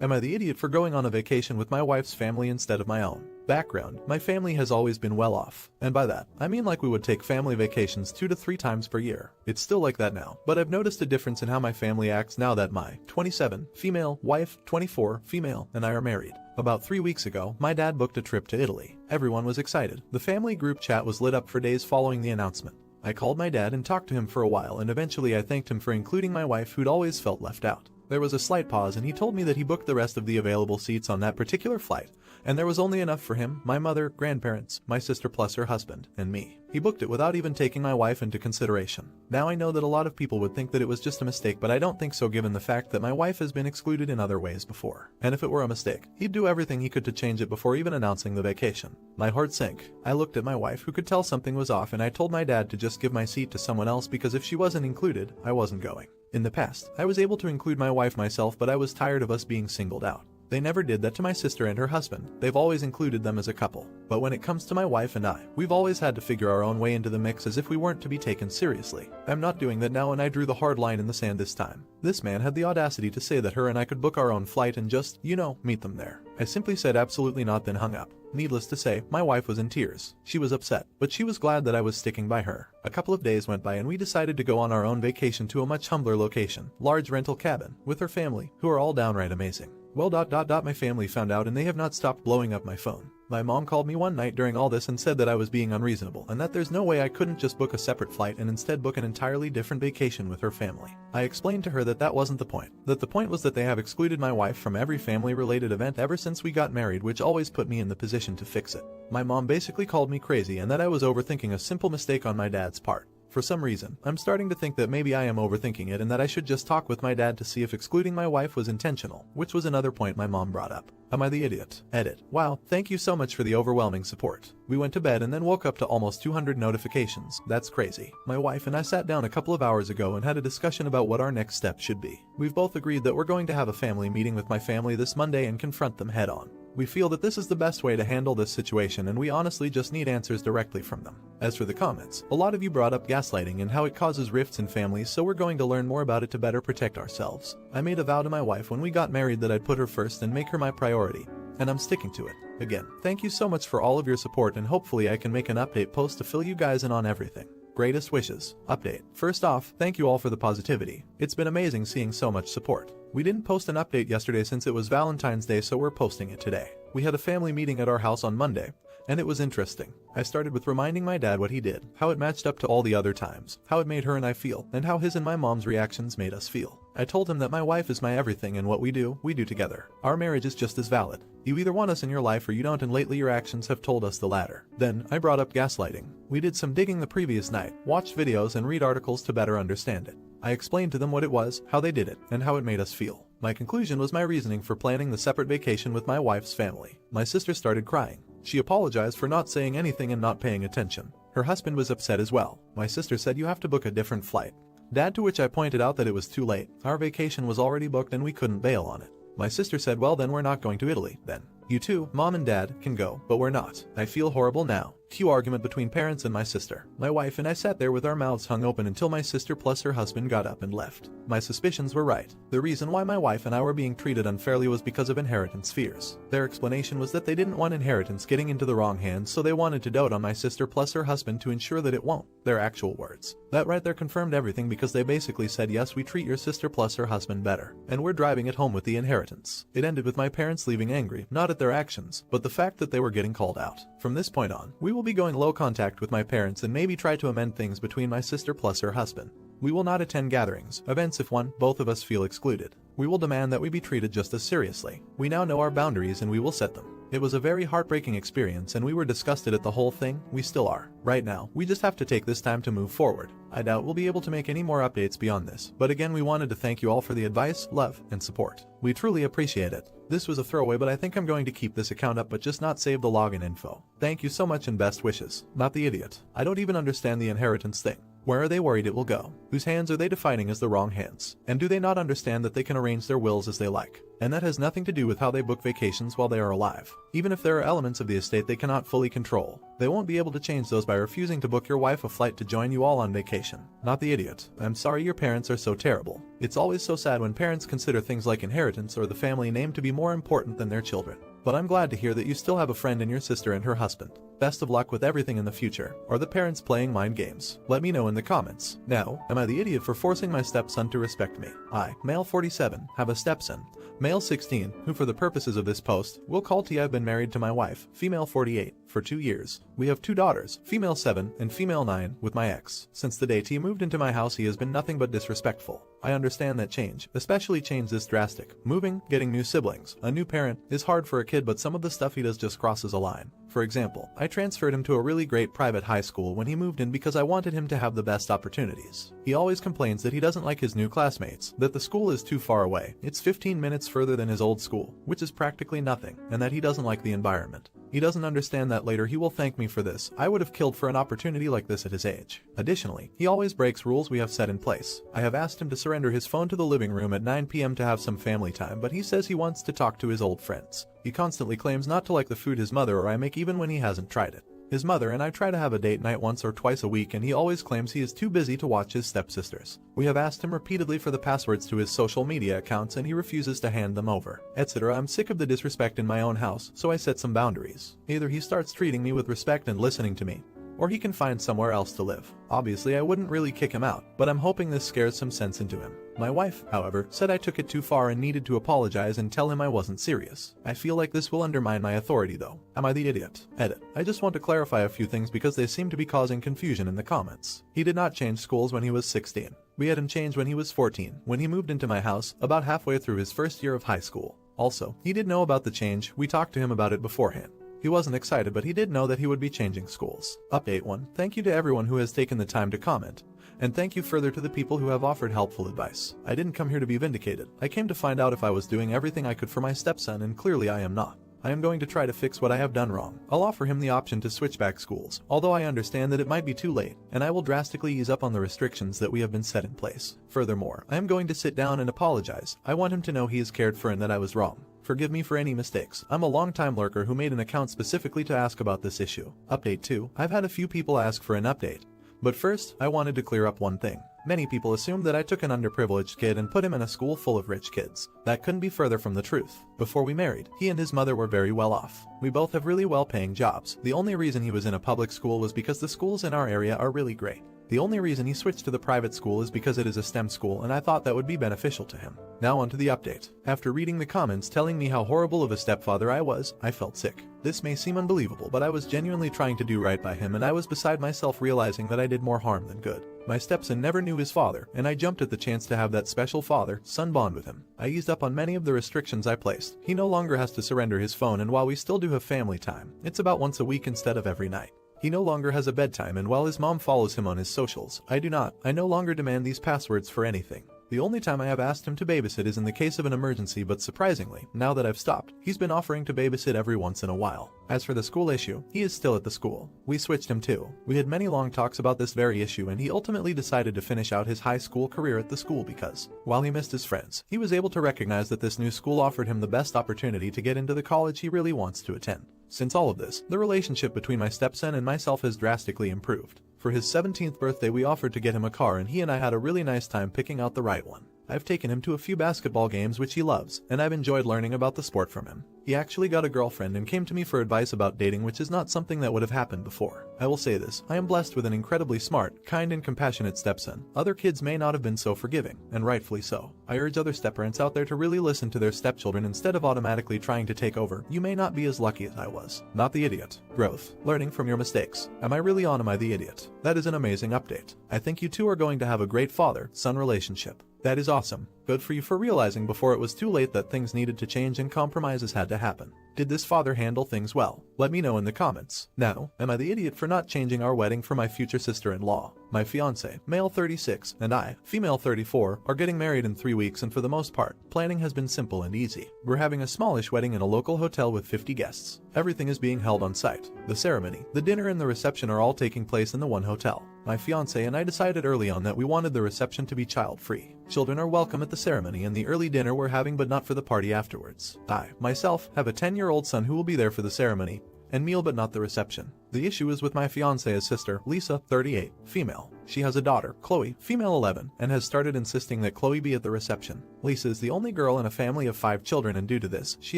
Am I the idiot for going on a vacation with my wife's family instead of my own? Background: my family has always been well off, and by that, I mean like we would take family vacations 2 to 3 times per year. It's still like that now, but I've noticed a difference in how my family acts now that my 27 female wife, 24 female, and I are married. About 3 weeks ago, my dad booked a trip to Italy. Everyone was excited. The family group chat was lit up for days following the announcement. I called my dad and talked to him for a while, and eventually I thanked him for including my wife, who'd always felt left out. There was a slight pause, and he told me that he booked the rest of the available seats on that particular flight, and there was only enough for him, my mother, grandparents, my sister plus her husband, and me. He booked it without even taking my wife into consideration. Now I know that a lot of people would think that it was just a mistake, but I don't think so given the fact that my wife has been excluded in other ways before. And if it were a mistake, he'd do everything he could to change it before even announcing the vacation. My heart sank. I looked at my wife, who could tell something was off, and I told my dad to just give my seat to someone else because if she wasn't included, I wasn't going. In the past, I was able to include my wife myself, but I was tired of us being singled out. They never did that to my sister and her husband. They've always included them as a couple. But when it comes to my wife and I, we've always had to figure our own way into the mix as if we weren't to be taken seriously. I'm not doing that now, and I drew the hard line in the sand this time. This man had the audacity to say that her and I could book our own flight and just, meet them there. I simply said absolutely not, then hung up. Needless to say, my wife was in tears. She was upset, but she was glad that I was sticking by her. A couple of days went by and we decided to go on our own vacation to a much humbler location, large rental cabin, with her family, who are all downright amazing. Well, my family found out and they have not stopped blowing up my phone. My mom called me one night during all this and said that I was being unreasonable and that there's no way I couldn't just book a separate flight and instead book an entirely different vacation with her family. I explained to her that that wasn't the point. That the point was that they have excluded my wife from every family-related event ever since we got married, which always put me in the position to fix it. My mom basically called me crazy and that I was overthinking a simple mistake on my dad's part. For some reason, I'm starting to think that maybe I am overthinking it and that I should just talk with my dad to see if excluding my wife was intentional, which was another point my mom brought up. Am I the idiot? Edit. Wow, thank you so much for the overwhelming support. We went to bed and then woke up to almost 200 notifications. That's crazy. My wife and I sat down a couple of hours ago and had a discussion about what our next step should be. We've both agreed that we're going to have a family meeting with my family this Monday and confront them head on. We feel that this is the best way to handle this situation, and we honestly just need answers directly from them. As for the comments, a lot of you brought up gaslighting and how it causes rifts in families, so we're going to learn more about it to better protect ourselves. I made a vow to my wife when we got married that I'd put her first and make her my priority, and I'm sticking to it. Again, thank you so much for all of your support, and hopefully I can make an update post to fill you guys in on everything. Greatest wishes. Update. First off, thank you all for the positivity. It's been amazing seeing so much support. We didn't post an update yesterday since it was Valentine's Day, so we're posting it today. We had a family meeting at our house on Monday, and it was interesting. I started with reminding my dad what he did, how it matched up to all the other times, how it made her and I feel, and how his and my mom's reactions made us feel. I told him that my wife is my everything and what we do together. Our marriage is just as valid. You either want us in your life or you don't, and lately your actions have told us the latter. Then, I brought up gaslighting. We did some digging the previous night, watched videos and read articles to better understand it. I explained to them what it was, how they did it, and how it made us feel. My conclusion was my reasoning for planning the separate vacation with my wife's family. My sister started crying. She apologized for not saying anything and not paying attention. Her husband was upset as well. My sister said you have to book a different flight. Dad, to which I pointed out that it was too late. Our vacation was already booked and we couldn't bail on it. My sister said, well then we're not going to Italy, then. You two, mom and dad, can go, but we're not. I feel horrible now. Cue argument between parents and my sister. My wife and I sat there with our mouths hung open until my sister plus her husband got up and left. My suspicions were right. The reason why my wife and I were being treated unfairly was because of inheritance fears. Their explanation was that they didn't want inheritance getting into the wrong hands, so they wanted to dote on my sister plus her husband to ensure that it won't. Their actual words. That right there confirmed everything, because they basically said, yes, we treat your sister plus her husband better, and we're driving it home with the inheritance. It ended with my parents leaving angry, not at their actions, but the fact that they were getting called out. From this point on, we will be going low contact with my parents and maybe try to amend things between my sister plus her husband. We will not attend gatherings, events if both of us feel excluded. We will demand that we be treated just as seriously. We now know our boundaries and we will set them. It was a very heartbreaking experience and we were disgusted at the whole thing. We still are. Right now, we just have to take this time to move forward. I doubt we'll be able to make any more updates beyond this, but again, we wanted to thank you all for the advice, love, and support. We truly appreciate it. This was a throwaway, but I think I'm going to keep this account up but just not save the login info. Thank you so much and best wishes. Not the idiot. I don't even understand the inheritance thing. Where are they worried it will go? Whose hands are they defining as the wrong hands? And do they not understand that they can arrange their wills as they like? And that has nothing to do with how they book vacations while they are alive. Even if there are elements of the estate they cannot fully control, they won't be able to change those by refusing to book your wife a flight to join you all on vacation. Not the idiot. I'm sorry your parents are so terrible. It's always so sad when parents consider things like inheritance or the family name to be more important than their children. But I'm glad to hear that you still have a friend in your sister and her husband. Best of luck with everything in the future. Are the parents playing mind games? Let me know in the comments. Now, am I the idiot for forcing my stepson to respect me? I, male 47, have a stepson, male 16, who for the purposes of this post, will call T. I've been married to my wife, female 48, for 2 years. We have 2 daughters, female 7 and female 9, with my ex. Since the day T moved into my house he has been nothing but disrespectful. I understand that change, especially change this drastic, moving, getting new siblings, a new parent, is hard for a kid, but some of the stuff he does just crosses a line. For example, I transferred him to a really great private high school when he moved in because I wanted him to have the best opportunities. He always complains that he doesn't like his new classmates, that the school is too far away, it's 15 minutes further than his old school, which is practically nothing, and that he doesn't like the environment. He doesn't understand that later he will thank me for this. I would have killed for an opportunity like this at his age. Additionally, he always breaks rules we have set in place. I have asked him to surrender his phone to the living room at 9 p.m. to have some family time, but he says he wants to talk to his old friends. He constantly claims not to like the food his mother or I make even when he hasn't tried it. His mother and I try to have a date night once or twice a week and he always claims he is too busy to watch his stepsisters. We have asked him repeatedly for the passwords to his social media accounts and he refuses to hand them over, etc. I'm sick of the disrespect in my own house, so I set some boundaries. Either he starts treating me with respect and listening to me, or he can find somewhere else to live. Obviously I wouldn't really kick him out, but I'm hoping this scares some sense into him. My wife, however, said I took it too far and needed to apologize and tell him I wasn't serious. I feel like this will undermine my authority though. Am I the idiot? Edit. I just want to clarify a few things because they seem to be causing confusion in the comments. He did not change schools when he was 16. We had him change when he was 14, when he moved into my house, about halfway through his first year of high school. Also, he did know about the change, we talked to him about it beforehand. He wasn't excited, but he did know that he would be changing schools. Update 1. Thank you to everyone who has taken the time to comment. And thank you further to the people who have offered helpful advice. I didn't come here to be vindicated. I came to find out if I was doing everything I could for my stepson, and clearly I am not. I am going to try to fix what I have done wrong. I'll offer him the option to switch back schools, although I understand that it might be too late, and I will drastically ease up on the restrictions that we have been set in place. Furthermore, I am going to sit down and apologize. I want him to know he is cared for and that I was wrong. Forgive me for any mistakes. I'm a long-time lurker who made an account specifically to ask about this issue. Update 2. I've had a few people ask for an update. But first, I wanted to clear up one thing. Many people assumed that I took an underprivileged kid and put him in a school full of rich kids. That couldn't be further from the truth. Before we married, he and his mother were very well off. We both have really well-paying jobs. The only reason he was in a public school was because the schools in our area are really great. The only reason he switched to the private school is because it is a STEM school and I thought that would be beneficial to him. Now on to the update. After reading the comments telling me how horrible of a stepfather I was, I felt sick. This may seem unbelievable, but I was genuinely trying to do right by him and I was beside myself realizing that I did more harm than good. My stepson never knew his father, and I jumped at the chance to have that special father-son bond with him. I eased up on many of the restrictions I placed. He no longer has to surrender his phone, and while we still do have family time, it's about once a week instead of every night. He no longer has a bedtime, and while his mom follows him on his socials, I do not. I no longer demand these passwords for anything. The only time I have asked him to babysit is in the case of an emergency, but surprisingly, now that I've stopped, he's been offering to babysit every once in a while. As for the school issue, he is still at the school. We switched him too. We had many long talks about this very issue and he ultimately decided to finish out his high school career at the school because, while he missed his friends, he was able to recognize that this new school offered him the best opportunity to get into the college he really wants to attend. Since all of this, the relationship between my stepson and myself has drastically improved. For his 17th birthday we offered to get him a car and he and I had a really nice time picking out the right one. I've taken him to a few basketball games which he loves, and I've enjoyed learning about the sport from him. He actually got a girlfriend and came to me for advice about dating, which is not something that would have happened before. I will say this, I am blessed with an incredibly smart, kind and compassionate stepson. Other kids may not have been so forgiving, and rightfully so. I urge other stepparents out there to really listen to their stepchildren instead of automatically trying to take over. You may not be as lucky as I was. Not the idiot. Growth. Learning from your mistakes. Am I really on? Am I the idiot? That is an amazing update. I think you two are going to have a great father-son relationship. That is awesome. Good for you for realizing before it was too late that things needed to change and compromises had to happen. Did this father handle things well? Let me know in the comments. Now, am I the idiot for not changing our wedding for my future sister-in-law? My fiance, male 36, and I, female 34, are getting married in 3 weeks and for the most part, planning has been simple and easy. We're having a smallish wedding in a local hotel with 50 guests. Everything is being held on site. The ceremony, the dinner and the reception are all taking place in the one hotel. My fiance and I decided early on that we wanted the reception to be child-free. Children are welcome at the ceremony and the early dinner we're having, but not for the party afterwards. I, myself, have a 10-year-old son who will be there for the ceremony and meal but not the reception. The issue is with my fiance's sister, Lisa, 38, female. She has a daughter, Chloe, female 11, and has started insisting that Chloe be at the reception. Lisa is the only girl in a family of 5 children, and due to this, she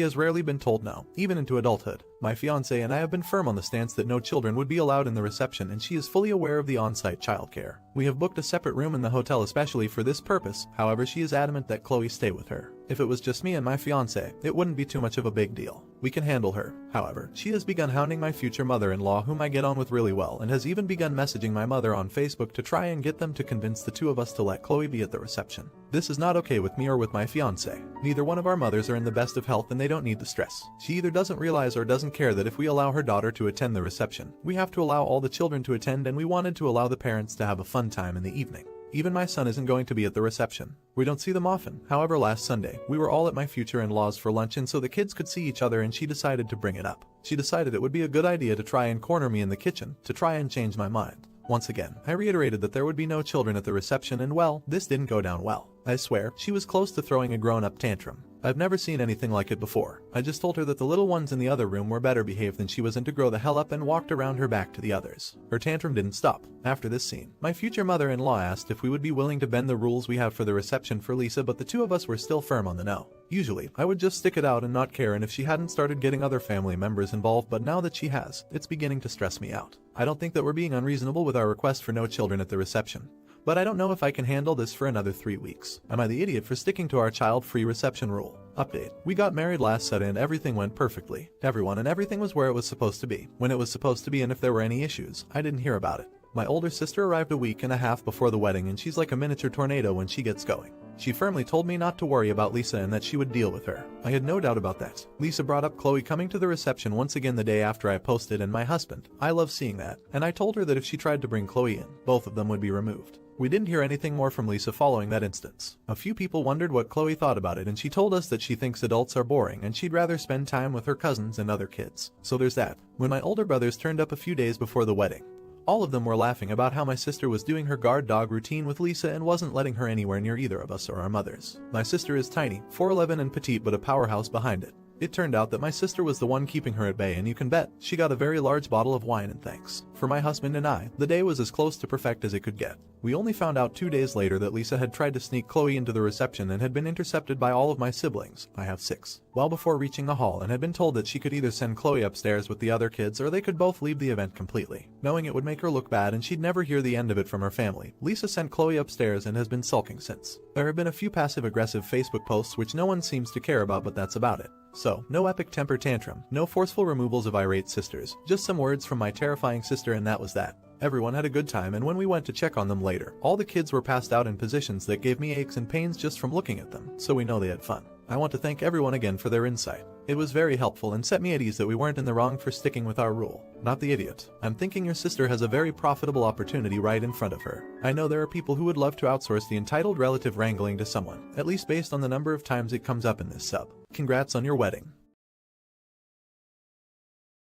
has rarely been told no, even into adulthood. My fiance and I have been firm on the stance that no children would be allowed in the reception, and she is fully aware of the on-site childcare. We have booked a separate room in the hotel especially for this purpose. However, she is adamant that Chloe stay with her. If it was just me and my fiance, it wouldn't be too much of a big deal. We can handle her. However, she has begun hounding my future mother-in-law, whom I get on with really well, and has even begun messaging my mother on Facebook to try and get them to convince the two of us to let Chloe be at the reception. This is not okay with me or with my fiance. Neither one of our mothers are in the best of health and they don't need the stress. She either doesn't realize or doesn't care that if we allow her daughter to attend the reception, we have to allow all the children to attend, and we wanted to allow the parents to have a fun time in the evening. Even my son isn't going to be at the reception. We don't see them often. However, last Sunday, we were all at my future in-laws for lunch, and so the kids could see each other, and she decided to bring it up. She decided it would be a good idea to try and corner me in the kitchen, to try and change my mind. Once again, I reiterated that there would be no children at the reception, and well, this didn't go down well. I swear, she was close to throwing a grown-up tantrum. I've never seen anything like it before. I just told her that the little ones in the other room were better behaved than she was, and to grow the hell up, and walked around her back to the others. Her tantrum didn't stop. After this scene, my future mother-in-law asked if we would be willing to bend the rules we have for the reception for Lisa, but the two of us were still firm on the no. Usually, I would just stick it out and not care, and if she hadn't started getting other family members involved, but now that she has, it's beginning to stress me out. I don't think that we're being unreasonable with our request for no children at the reception, but I don't know if I can handle this for another 3 weeks. Am I the idiot for sticking to our child-free reception rule? Update. We got married last Saturday and everything went perfectly. Everyone and everything was where it was supposed to be, when it was supposed to be, and if there were any issues, I didn't hear about it. My older sister arrived a week and a half before the wedding, and she's like a miniature tornado when she gets going. She firmly told me not to worry about Lisa and that she would deal with her. I had no doubt about that. Lisa brought up Chloe coming to the reception once again the day after I posted, and my husband. I love seeing that, and I told her that if she tried to bring Chloe in, both of them would be removed. We didn't hear anything more from Lisa following that instance. A few people wondered what Chloe thought about it, and she told us that she thinks adults are boring and she'd rather spend time with her cousins and other kids. So there's that. When my older brothers turned up a few days before the wedding, all of them were laughing about how my sister was doing her guard dog routine with Lisa and wasn't letting her anywhere near either of us or our mothers. My sister is tiny, 4'11" and petite, but a powerhouse behind it. It turned out that my sister was the one keeping her at bay, and you can bet she got a very large bottle of wine and thanks. For my husband and I, the day was as close to perfect as it could get. We only found out 2 days later that Lisa had tried to sneak Chloe into the reception and had been intercepted by all of my siblings. I have 6. Well before reaching the hall, and had been told that she could either send Chloe upstairs with the other kids or they could both leave the event completely, knowing it would make her look bad and she'd never hear the end of it from her family. Lisa sent Chloe upstairs and has been sulking since. There have been a few passive-aggressive Facebook posts which no one seems to care about, but that's about it. So, no epic temper tantrum, no forceful removals of irate sisters, just some words from my terrifying sister, and that was that. Everyone had a good time, and when we went to check on them later, all the kids were passed out in positions that gave me aches and pains just from looking at them, so we know they had fun. I want to thank everyone again for their insight. It was very helpful and set me at ease that we weren't in the wrong for sticking with our rule. Not the idiot. I'm thinking your sister has a very profitable opportunity right in front of her. I know there are people who would love to outsource the entitled relative wrangling to someone, at least based on the number of times it comes up in this sub. Congrats on your wedding.